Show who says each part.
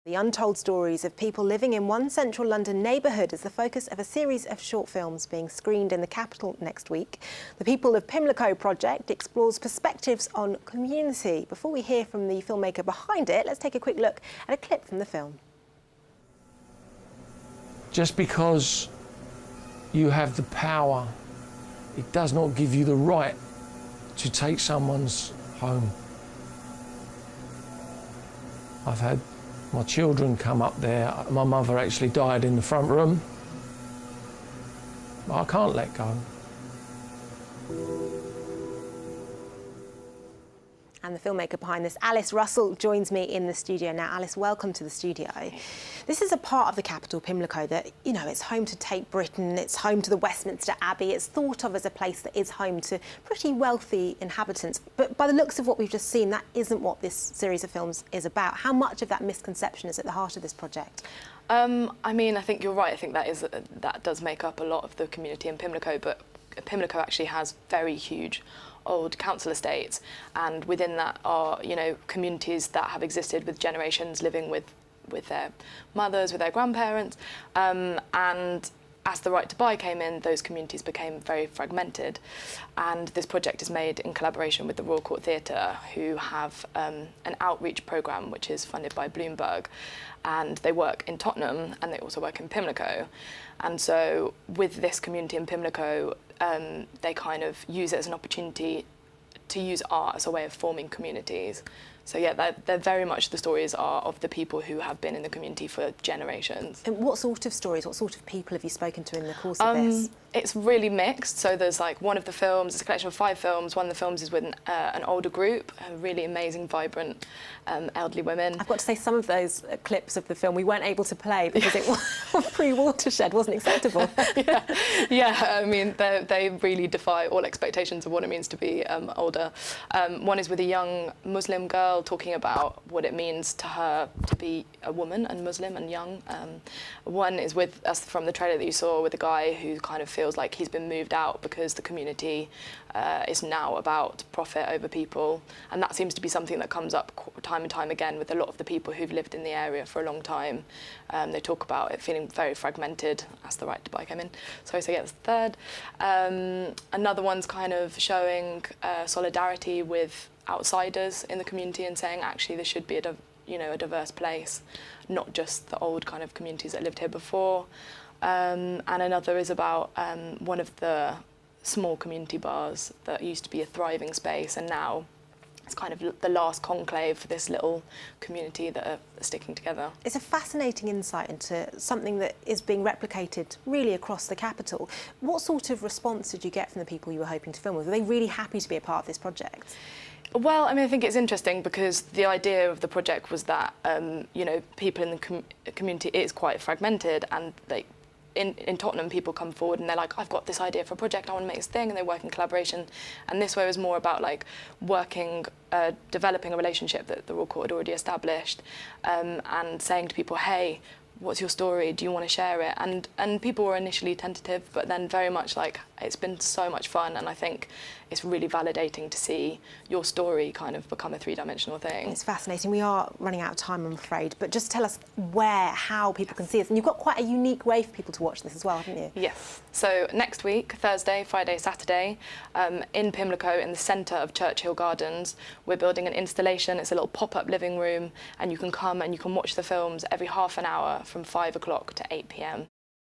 Speaker 1: The untold stories of people living in one central London neighbourhood is the focus of a series of short films being screened in the capital next week. The People of Pimlico project explores perspectives on community. Before we hear from the filmmaker behind it, let's take a quick look at a clip from the film.
Speaker 2: Just because you have the power, it does not give you the right to take someone's home. I've had my children come up there. My mother actually died in the front room. I can't let go.
Speaker 1: And the filmmaker behind this, Alice Russell, joins me in the studio now. Alice, welcome to the studio. This is a part of the capital, Pimlico, that, you know, it's home to Tate Britain, it's home to the Westminster Abbey, it's thought of as a place that is home to pretty wealthy inhabitants. But by the looks of what we've just seen, that isn't what this series of films is about. How much of that misconception is at the heart of this project?
Speaker 3: I mean, I think you're right. I think that does make up a lot of the community in Pimlico, but Pimlico actually has very huge old council estates, and within that are, you know, communities that have existed with generations living with their mothers, with their grandparents, and as the right to buy came in, those communities became very fragmented. And this project is made in collaboration with the Royal Court Theatre, who have an outreach programme which is funded by Bloomberg, and they work in Tottenham and they also work in Pimlico. And so with this community in Pimlico, they kind of use it as an opportunity to use art as a way of forming communities. So yeah, they're very much the stories are of the people who have been in the community for generations. And
Speaker 1: what sort of stories, what sort of people have you spoken to in the course of this?
Speaker 3: It's really mixed. So there's like one of the films, it's a collection of 5 films. One of the films is with an older group, really amazing, vibrant elderly women.
Speaker 1: I've got to say, some of those clips of the film we weren't able to play because it was pre-watershed, wasn't acceptable.
Speaker 3: Yeah, I mean, they really defy all expectations of what it means to be older. One is with a young Muslim girl talking about what it means to her to be a woman and Muslim and young. One is with us from the trailer that you saw, with a guy who kind of feels like he's been moved out because the community is now about profit over people, and that seems to be something that comes up time and time again with a lot of the people who've lived in the area for a long time. They talk about it feeling very fragmented as the right to buy came in. So yeah, that's the third. Another one's kind of showing solidarity with outsiders in the community and saying actually this should be a diverse place, not just the old kind of communities that lived here before. And another is about one of the small community bars that used to be a thriving space, and now it's kind of the last conclave for this little community that are sticking together.
Speaker 1: It's a fascinating insight into something that is being replicated really across the capital. What sort of response did you get from the people you were hoping to film with? Were they really happy to be a part of this project?
Speaker 3: Well, I mean, I think it's interesting because the idea of the project was that, you know, people in the community is quite fragmented, and in Tottenham, people come forward and they're like, I've got this idea for a project, I want to make this thing, and they work in collaboration. And this way was more about like working, developing a relationship that the Royal Court had already established, and saying to people, hey, what's your story? Do you want to share it? And people were initially tentative, but then very much like, it's been so much fun, and I think it's really validating to see your story kind of become a 3-dimensional thing.
Speaker 1: It's fascinating. We are running out of time, I'm afraid, but just tell us how people can see this. And you've got quite a unique way for people to watch this as well, haven't you?
Speaker 3: Yes. So next week, Thursday, Friday, Saturday, in Pimlico, in the centre of Churchill Gardens, we're building an installation. It's a little pop-up living room, and you can come and you can watch the films every half an hour from 5 o'clock to 8 p.m.